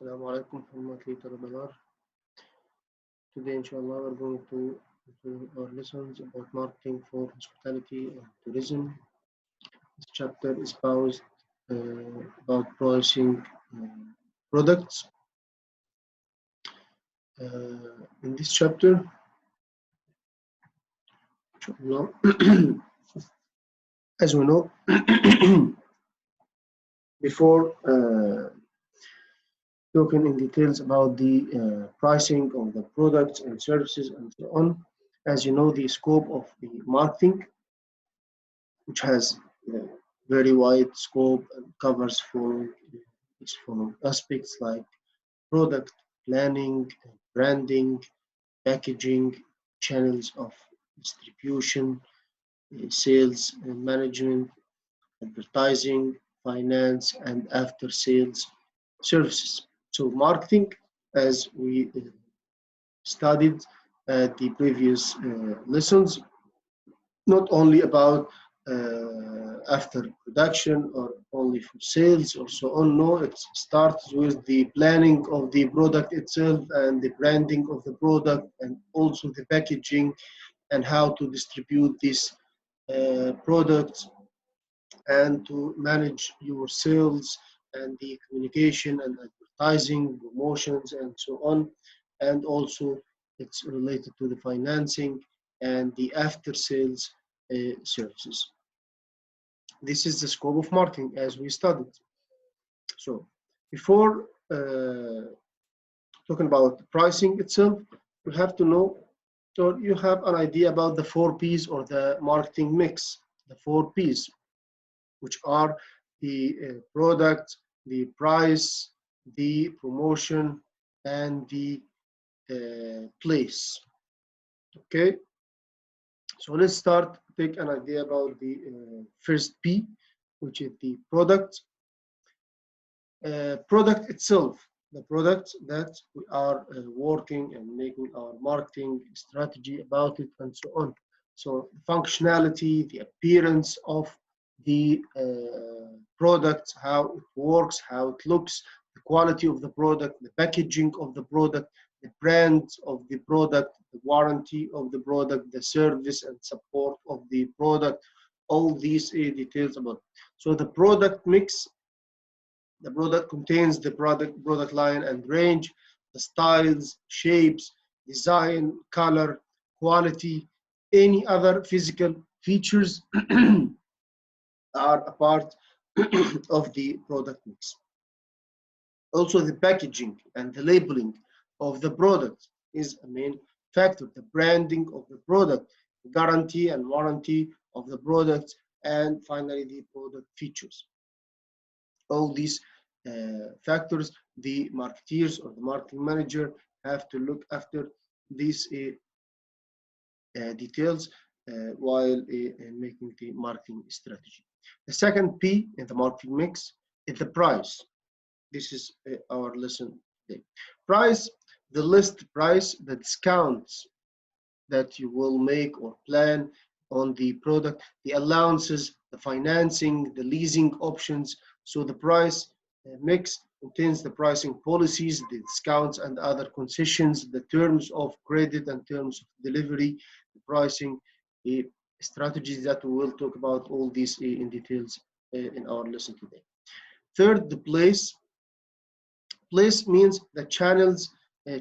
Assalamu alaikum warahmatullahi wabarakatuh. Today, inshallah, we're going to do our lessons about marketing for hospitality and tourism. This chapter is about pricing products. In this chapter, inshallah, as we know, before talking in details about the pricing of the products and services and so on, as you know, the scope of the marketing, which has a very wide scope and covers for aspects like product planning, branding, packaging, channels of distribution, sales and management, advertising, finance, and after sales services. So, marketing, as we studied at the previous lessons, not only about after production or only for sales or so on. No, it starts with the planning of the product itself and the branding of the product and also the packaging and how to distribute these products and to manage your sales and the communication and advertising, promotions, and so on. And also, it's related to the financing and the after sales services. This is the scope of marketing as we studied. So, before talking about pricing itself, you have to know, or you have an idea about the 4 P's or the marketing mix. The 4 P's, which are the product, the price, the promotion, and the place. Okay, so let's start. Take an idea about the first P, which is the product. Product itself, the product that we are working and making our marketing strategy about it, and so on. So, the functionality, the appearance of the product, how it works, how it looks, the quality of the product, the packaging of the product, the brand of the product, the warranty of the product, the service and support of the product, all these details about. So the product mix, the product contains the product line and range, the styles, shapes, design, color, quality, any other physical features are a part of the product mix. Also, the packaging and the labeling of the product is a main factor. The branding of the product, guarantee and warranty of the product, and finally the product features. All these factors, the marketeers or the marketing manager have to look after these details while making the marketing strategy. The second P in the marketing mix is the price. This is our lesson today. Price, the list price, the discounts that you will make or plan on the product, the allowances, the financing, the leasing options. So the price mix contains the pricing policies, the discounts and other concessions, the terms of credit and terms of delivery, the pricing strategies that we will talk about all these in details in our lesson today. Third, the place. Place means the channels,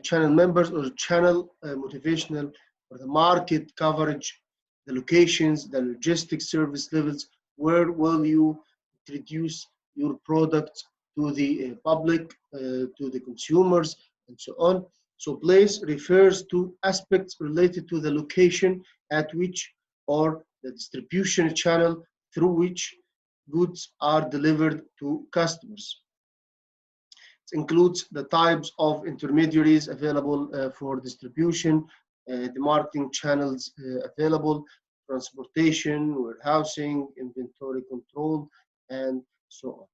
channel members or channel motivational or the market coverage, the locations, the logistics service levels, where will you introduce your product to the public, to the consumers, and so on. So place refers to aspects related to the location at which or the distribution channel through which goods are delivered to customers. It includes the types of intermediaries available for distribution, the marketing channels available, transportation, warehousing, inventory control, and so on.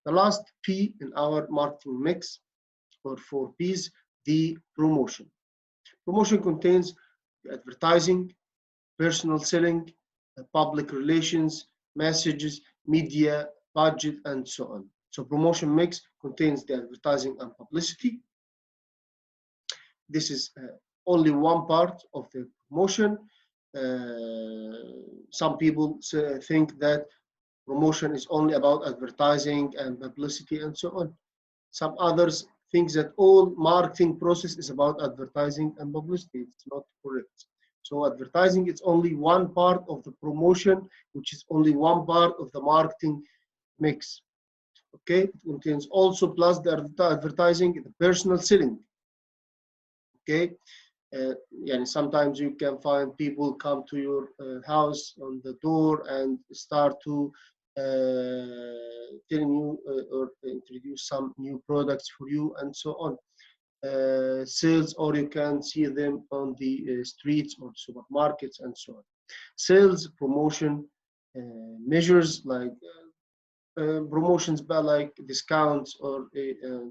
The last P in our marketing mix, or 4 Ps, the promotion. Promotion contains advertising, personal selling, public relations, messages, media, budget, and so on. So promotion mix contains the advertising and publicity. This is only one part of the promotion. Some people think that promotion is only about advertising and publicity and so on. Some others think that all marketing process is about advertising and publicity. It's not correct. So advertising is only one part of the promotion, which is only one part of the marketing mix. Okay, it contains also plus the advertising, the personal selling. Okay, and sometimes you can find people come to your house on the door and start to telling you or introduce some new products for you and so on. Sales, or you can see them on the streets or supermarkets and so on. Sales promotion measures like promotions by like discounts or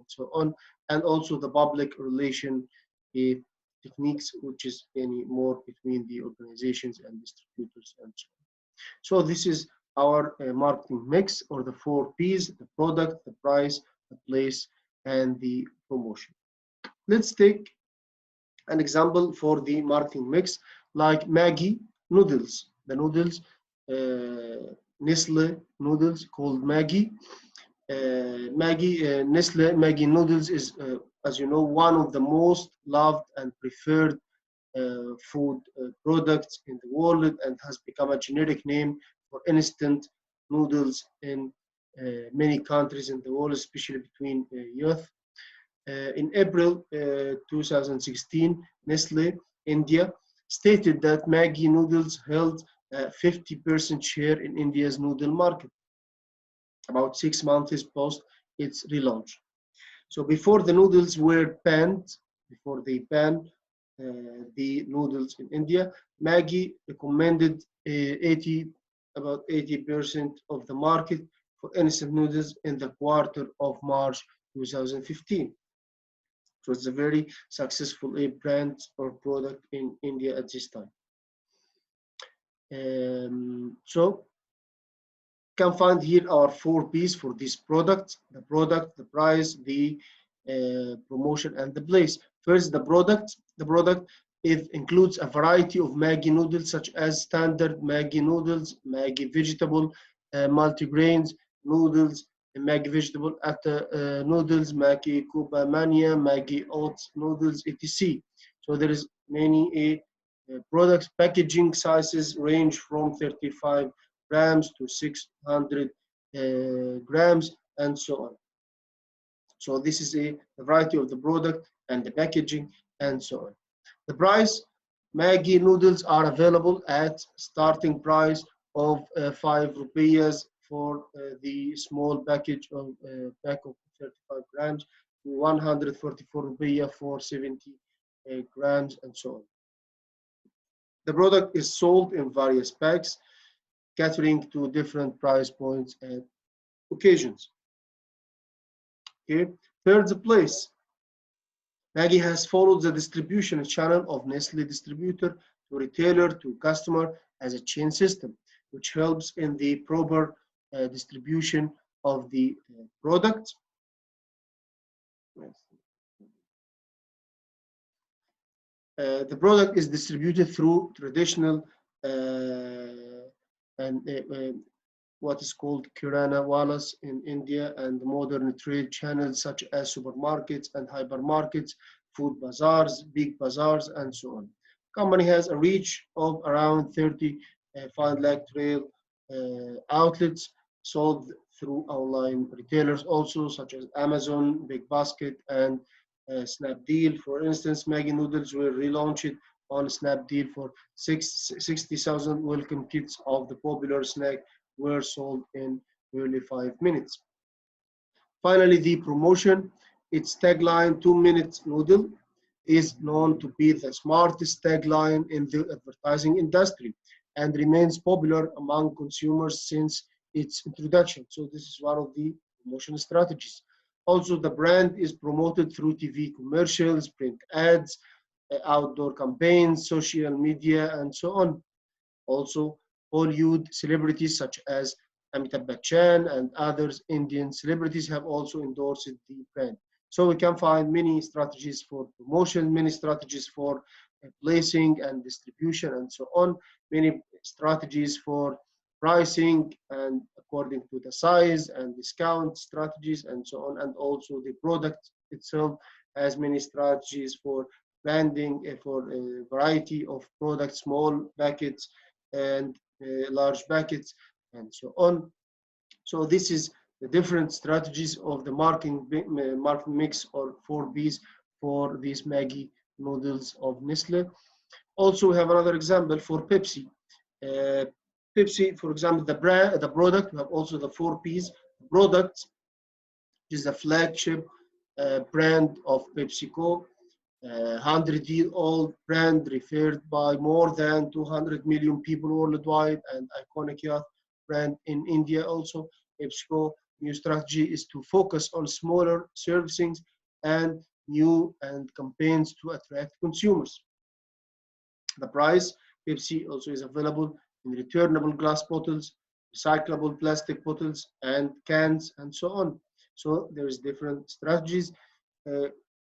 so on, and also the public relation techniques, which is any more between the organizations and distributors and so on. So this is our marketing mix, or the 4 P's: the product, the price, the place, and the promotion. Let's take an example for the marketing mix, like Maggi noodles. The noodles, Nestle noodles called Maggi. Nestle Maggi noodles is, as you know, one of the most loved and preferred food products in the world, and has become a generic name for instant noodles in many countries in the world, especially between youth. In April 2016, Nestle India stated that Maggi noodles held a 50% share in India's noodle market, about 6 months post its relaunch. So before the noodles were banned, before they banned the noodles in India, Maggi recommended about 80% of the market for instant noodles in the quarter of March 2015. So it's a very successful brand or product in India at this time. So can find here our 4 P's for this product: the product, the price, the promotion, and the place. First, the product. The product includes a variety of Maggi noodles, such as standard Maggi noodles, Maggi vegetable, multigrains noodles, Maggi vegetable atta noodles, Maggi Kuba Mania, Maggi oats noodles, etc. So there is many products. Packaging sizes range from 35 grams to 600 grams and so on. So this is a variety of the product and the packaging and so on. The price: Maggi noodles are available at starting price of 5 rupees for the small package of pack of 35 grams, to 144 rupees for 70 grams and so on. The product is sold in various packs, catering to different price points and occasions. Okay. Third, the place. Maggi has followed the distribution channel of Nestle distributor to retailer to customer as a chain system, which helps in the proper distribution of the product. The product is distributed through traditional and what is called Kirana Walas in India, and modern trade channels such as supermarkets and hypermarkets, food bazaars, big bazaars, and so on. Company has a reach of around 35 lakh trail outlets sold through online retailers also, such as Amazon, Big Basket, and Snapdeal. For instance, Maggi noodles were relaunched on Snapdeal for 60,000 welcome kits of the popular snack were sold in only 5 minutes. Finally, the promotion. Its tagline, 2 minute noodle, is known to be the smartest tagline in the advertising industry and remains popular among consumers since its introduction. So this is one of the promotion strategies. Also, the brand is promoted through TV commercials, print ads, outdoor campaigns, social media, and so on. Also, Hollywood celebrities such as Amitabh Bachchan and others Indian celebrities have also endorsed the brand. So we can find many strategies for promotion, many strategies for placing and distribution and so on, many strategies for pricing and according to the size and discount strategies and so on, and also the product itself has many strategies for branding, for a variety of products, small packets and large packets and so on. So this is the different strategies of the marketing mix or 4Bs for these Maggi noodles of Nestle. Also, we have another example for Pepsi. Uh, Pepsi, for example, the brand, the product, we have also the 4Ps. Product is the flagship brand of PepsiCo, 100-year-old brand referred by more than 200 million people worldwide, and iconic youth brand in India also. PepsiCo new strategy is to focus on smaller servicings and new and campaigns to attract consumers. The price, Pepsi also is available in returnable glass bottles, recyclable plastic bottles, and cans, and so on. So there's different strategies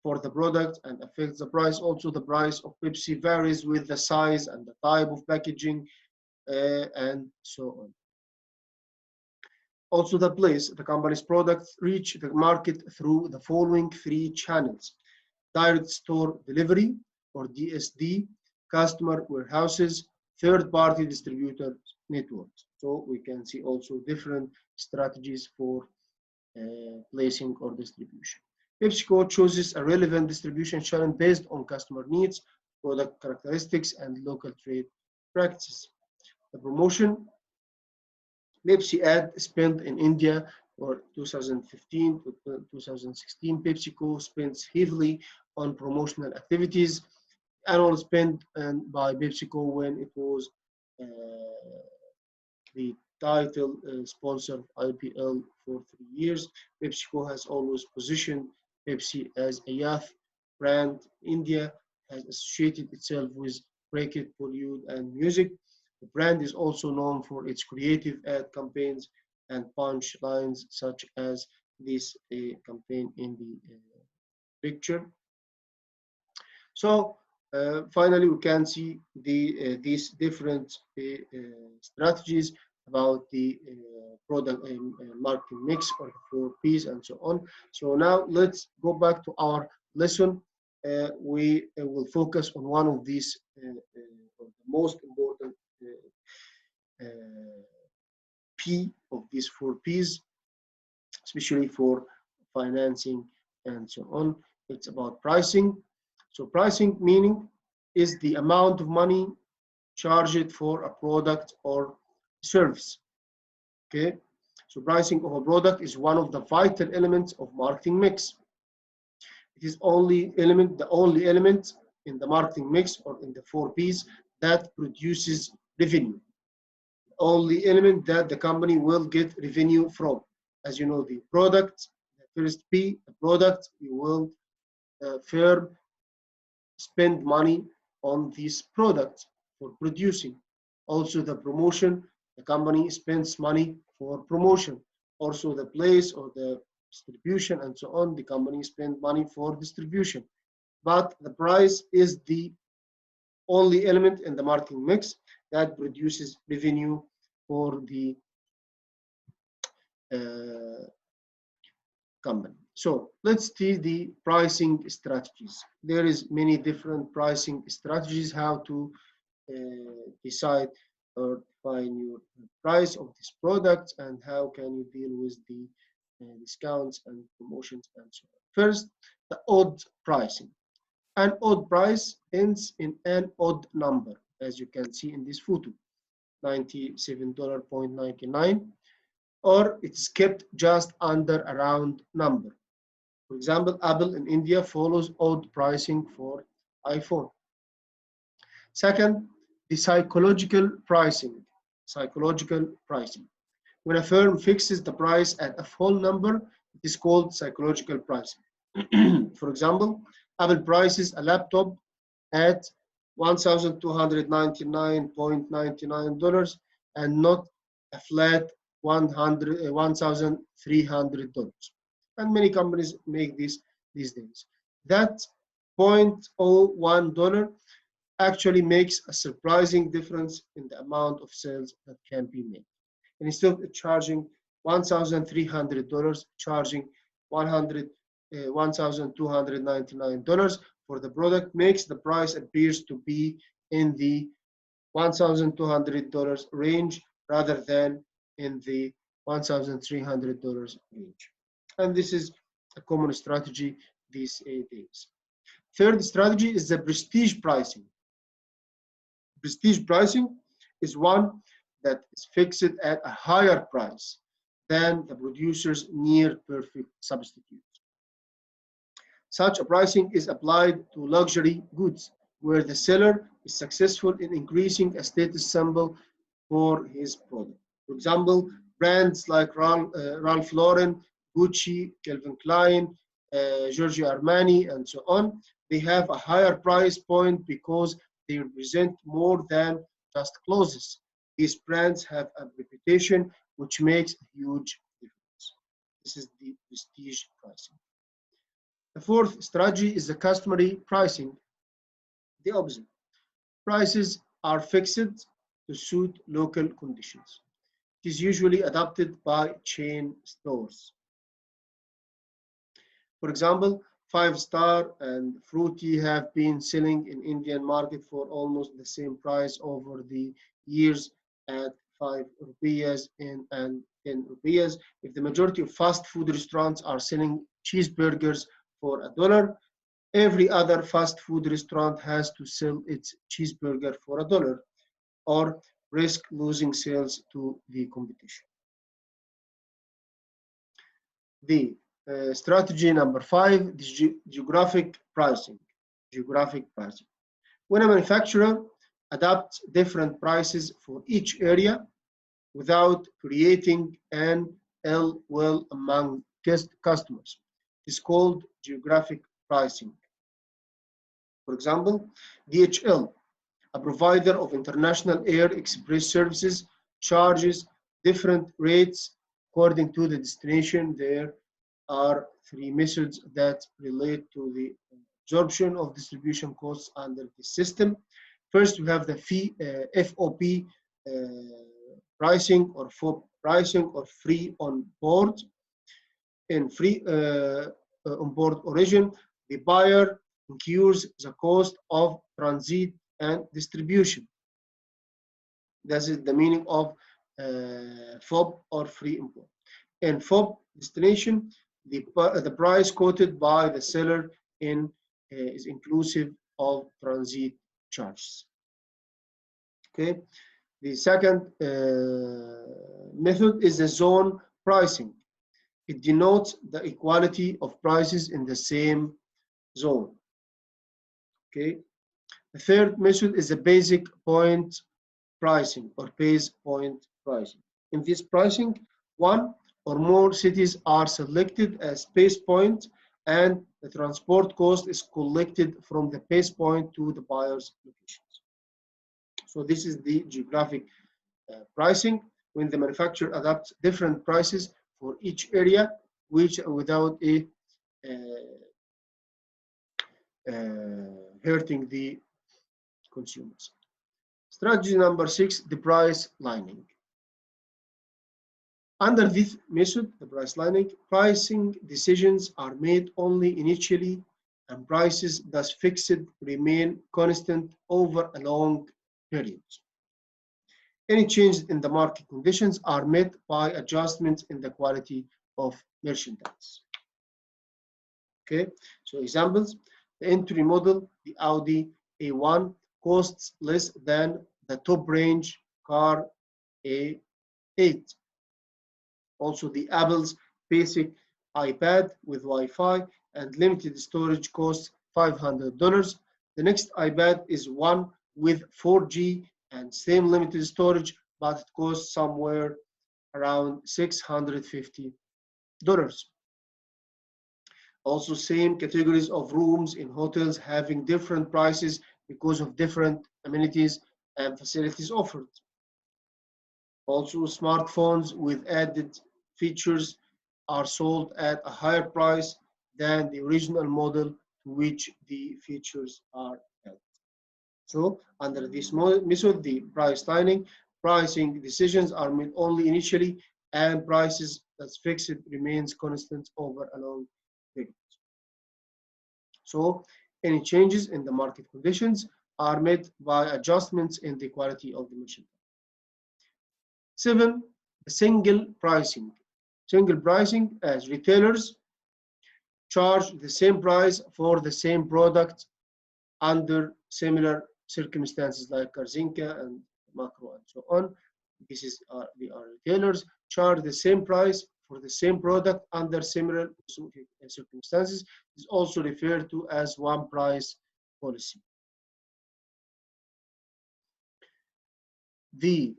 for the product and affects the price. Also, the price of Pepsi varies with the size and the type of packaging, and so on. Also, the place the company's products reach the market through the following three channels: direct store delivery or DSD, customer warehouses, third-party distributor networks. So we can see also different strategies for placing or distribution. PepsiCo chooses a relevant distribution channel based on customer needs, product characteristics, and local trade practices. The promotion, Pepsi ad spent in India for 2015 to 2016. PepsiCo spends heavily on promotional activities. Annual spend by PepsiCo when it was the title sponsor of IPL for 3 years. PepsiCo has always positioned Pepsi as a youth brand. India has associated itself with cricket, Bollywood, and music. The brand is also known for its creative ad campaigns and punch lines, such as this campaign in the picture. So finally, we can see these different strategies about the product marketing mix or the 4Ps and so on. So now let's go back to our lesson. We will focus on one of these the most important P of these 4Ps, especially for financing and so on. It's about pricing. So pricing meaning is the amount of money charged for a product or service. Okay, so pricing of a product is one of the vital elements of marketing mix. It is the only element in the marketing mix or in the 4Ps that produces revenue. The only element that the company will get revenue from. As you know, the product, the first P, the product, you will firm spend money on these products for producing. Also the promotion, the company spends money for promotion. Also the place or the distribution and so on, the company spends money for distribution. But the price is the only element in the marketing mix that produces revenue for the company. So let's see the pricing strategies. There is many different pricing strategies how to decide or define your price of this product and how can you deal with the discounts and promotions and so on. First, the odd pricing. An odd price ends in an odd number, as you can see in this photo, $97.99, or it's kept just under a round number. For example, Apple in India follows odd pricing for iPhone. Second, the psychological pricing. Psychological pricing. When a firm fixes the price at a full number, it is called psychological pricing. For example, Apple prices a laptop at $1,299.99 and not a flat $1,300. And many companies make this these days. That $0.01 actually makes a surprising difference in the amount of sales that can be made. And instead of charging $1,300, charging $1,299 for the product makes the price appears to be in the $1,200 range rather than in the $1,300 range. And this is a common strategy these days. Third strategy is the prestige pricing. Prestige pricing is one that is fixed at a higher price than the producer's near perfect substitute. Such a pricing is applied to luxury goods, where the seller is successful in increasing a status symbol for his product. For example, brands like Ralph Lauren, Gucci, Calvin Klein, Giorgio Armani, and so on, they have a higher price point because they represent more than just clothes. These brands have a reputation which makes a huge difference. This is the prestige pricing. The fourth strategy is the customary pricing, the opposite. Prices are fixed to suit local conditions. It is usually adopted by chain stores. For example, Five Star and Fruity have been selling in Indian market for almost the same price over the years at 5 rupees and 10 rupees. If the majority of fast food restaurants are selling cheeseburgers for $1, every other fast food restaurant has to sell its cheeseburger for $1 or risk losing sales to the competition. The strategy number 5 is geographic pricing. Geographic pricing. When a manufacturer adapts different prices for each area without creating an ill will among customers, it is called geographic pricing. For example, DHL, a provider of international air express services, charges different rates according to the destination. There are 3 methods that relate to the absorption of distribution costs under the system. First, we have the FOB pricing or FOB pricing or free on board. In free on board origin, the buyer incurs the cost of transit and distribution. That is the meaning of FOB or free import. In FOB destination, the price quoted by the seller is inclusive of transit charges. Okay. The second method is the zone pricing. It denotes the equality of prices in the same zone. Okay. The third method is the basic point pricing or base point pricing. In this pricing, one or more cities are selected as base point and the transport cost is collected from the base point to the buyer's locations. So this is the geographic pricing, when the manufacturer adopts different prices for each area, which without hurting the consumers. Strategy number 6, the price lining. Under this method, the price lining, pricing decisions are made only initially and prices thus fixed remain constant over a long period. Any changes in the market conditions are met by adjustments in the quality of merchandise. Okay, so examples, the entry model, the Audi A1 costs less than the top range car A8. Also, the Apple's basic iPad with Wi-Fi and limited storage costs $500. The next iPad is one with 4G and same limited storage, but it costs somewhere around $650. Also, same categories of rooms in hotels having different prices because of different amenities and facilities offered. Also, smartphones with added features are sold at a higher price than the original model to which the features are added. So, under this method, the pricing decisions are made only initially, and prices that's fixed remains constant over a long period. So, any changes in the market conditions are made by adjustments in the quality of the machine. 7. Single pricing. Single pricing, as retailers charge the same price for the same product under similar circumstances like Korzinka and Makro and so on. This is the retailers charge the same price for the same product under similar circumstances. It is also referred to as one price policy. The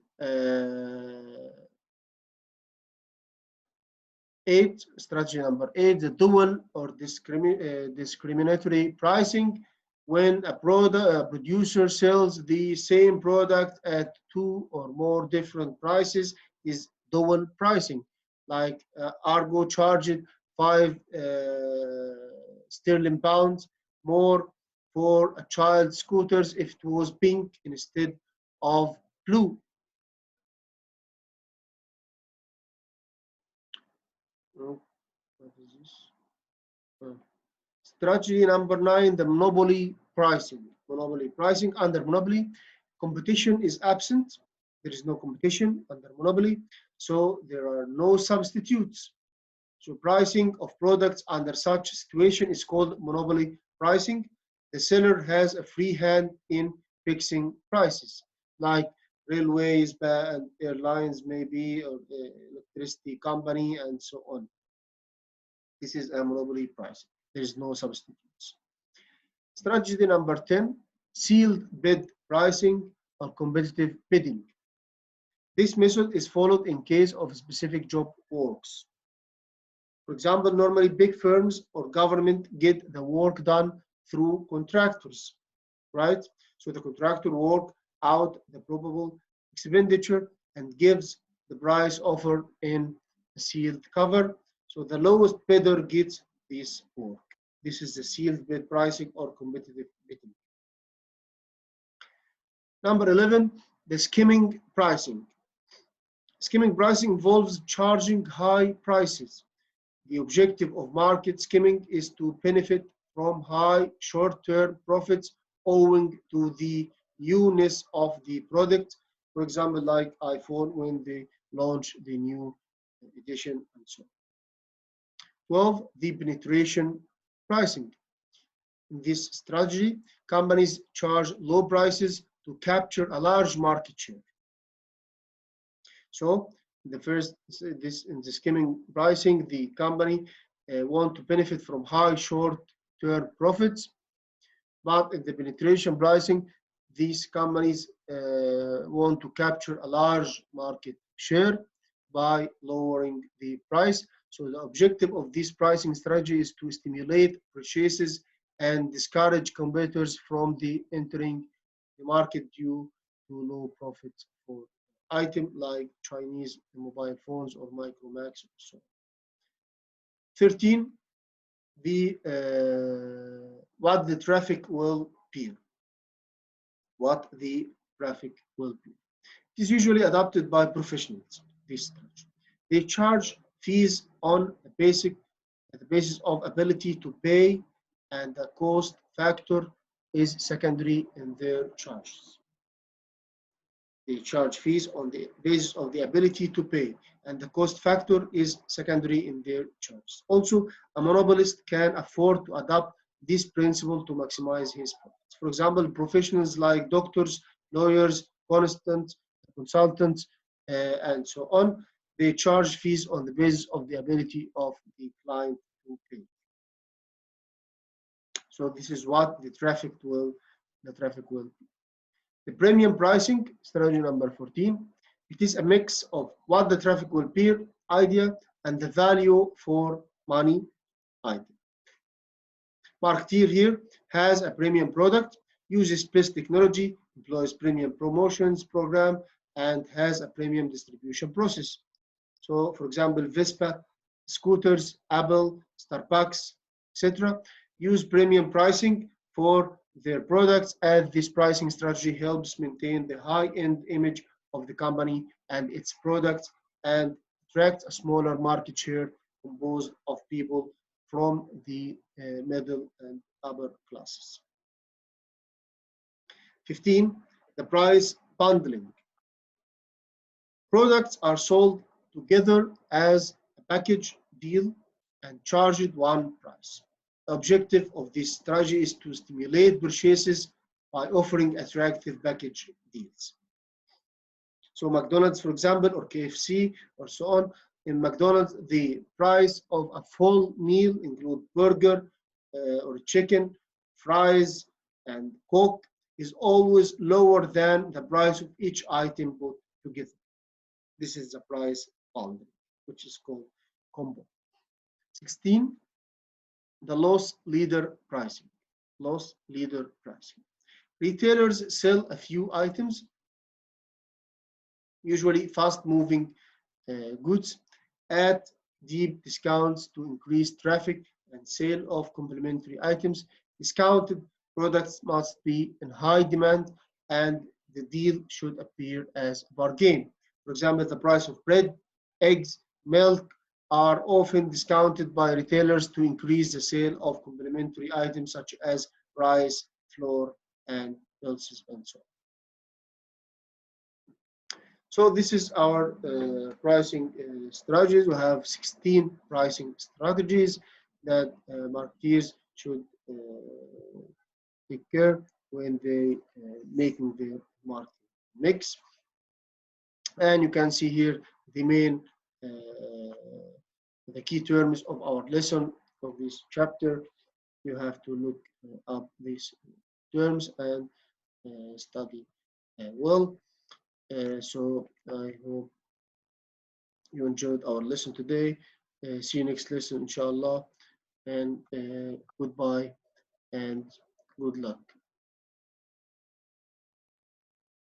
8, strategy number 8, the dual or discriminatory pricing. When a producer sells the same product at 2 or more different prices, is dual pricing. Like Argo charged 5 sterling pounds more for a child scooters if it was pink instead of blue. Oh, what is this? Oh. Strategy number 9, the monopoly pricing. Monopoly pricing. Under monopoly, competition is absent. There is no competition under monopoly, so there are no substitutes. So pricing of products under such situation is called monopoly pricing. The seller has a free hand in fixing prices, like railways and airlines maybe, or the electricity company and so on. This is a monopoly pricing. There is no substitutes. Strategy number 10, sealed bid pricing or competitive bidding. This method is followed in case of specific job works. For example, normally big firms or government get the work done through contractors, right? So the contractor works out the probable expenditure and gives the price offer in a sealed cover. So the lowest bidder gets this work. This is the sealed bid pricing or competitive bidding. Number 11, the skimming pricing. Skimming pricing involves charging high prices. The objective of market skimming is to benefit from high short-term profits owing to the newness of the product. For example, like iPhone when they launch the new edition and so on. 12, the penetration pricing. In this strategy, companies charge low prices to capture a large market share. So the first, in the skimming pricing, the company want to benefit from high short-term profits, but in the penetration pricing, these companies want to capture a large market share by lowering the price. So the objective of this pricing strategy is to stimulate purchases and discourage competitors from entering the market due to low profits for items like Chinese mobile phones or Micromax or so. 13, what the traffic will be. What the traffic will be. It is usually adopted by professionals. This strategy. They charge fees on the basis of ability to pay, and the cost factor is secondary in their charges. They charge fees on the basis of the ability to pay, and the cost factor is secondary in their charges. Also, a monopolist can afford to adopt this principle to maximize his profits. For example, professionals like doctors, lawyers, consultants, and so on, they charge fees on the basis of the ability of the client to pay. So this is what the traffic will be. The premium pricing, strategy number 14, it is a mix of what the traffic will be idea and the value for money item. Marketeer here has a premium product, uses best technology, employs premium promotions program, and has a premium distribution process. So, for example, Vespa, scooters, Apple, Starbucks, etc., use premium pricing for their products, and this pricing strategy helps maintain the high-end image of the company and its products and attract a smaller market share composed of people from the middle and upper classes. 15. The price bundling. Products are sold together as a package deal and charged one price. The objective of this strategy is to stimulate purchases by offering attractive package deals. So McDonald's, for example, or KFC, or so on. In McDonald's, the price of a full meal include burger or chicken, fries, and Coke is always lower than the price of each item put together. This is the price bundle, which is called combo. 16, the loss leader pricing. Loss leader pricing. Retailers sell a few items, usually fast-moving goods, at deep discounts to increase traffic and sale of complementary items. Discounted products must be in high demand, and the deal should appear as a bargain. For example, the price of bread, eggs, milk are often discounted by retailers to increase the sale of complementary items such as rice, flour, and pulses, and so on. So this is our pricing strategies. We have 16 pricing strategies that marketeers should take care when they making their marketing mix. And you can see here the main, the key terms of our lesson of this chapter. You have to look up these terms and study well. So I hope you enjoyed our lesson today. See you next lesson, inshallah. And goodbye and good luck.